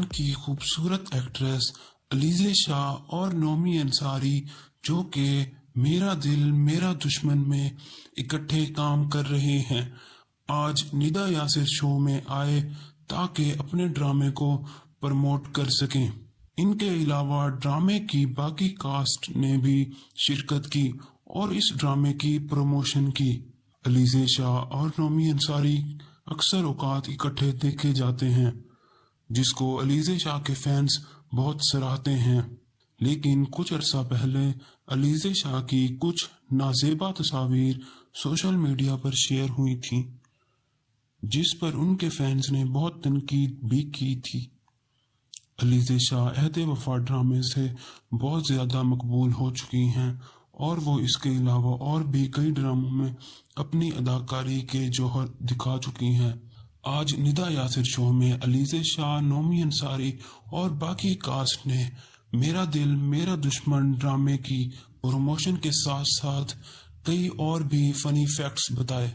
پاکستان की खूबसूरत एक्ट्रेस अलीज़ा शाह और नोमी अंसारी जो कि मेरा दिल मेरा दुश्मन में इकट्ठे काम कर रहे हैं, आज निदा यासिर शो में आए ताकि अपने ड्रामे को प्रमोट कर सकें। इनके अलावा ड्रामे की बाकी कास्ट ने भी शिरकत की और इस ड्रामे की प्रमोशन की। अलीज़ा शाह और नोमी अंसारी अक्सर औकात इकट्ठे देखे जाते हैं, जिसको अलीज़ा शाह के फैंस बहुत सराहते हैं। लेकिन कुछ अरसा पहले अलीज़ा शाह की कुछ नाजेबा तस्वीर सोशल मीडिया पर शेयर हुई थी, जिस पर उनके फैंस ने बहुत तनकीद भी की थी। अलीज़ा शाह अहद वफा ड्रामे से बहुत ज़्यादा मकबूल हो चुकी हैं और वो इसके अलावा और भी कई ड्रामों में अपनी अदाकारी के जौहर दिखा चुकी हैं। आज निदा यासिर शो में अलीज़ा शाह, नोमी अंसारी और बाकी कास्ट ने मेरा दिल मेरा दुश्मन ड्रामे की प्रमोशन के साथ साथ कई और भी फनी फैक्ट्स बताए।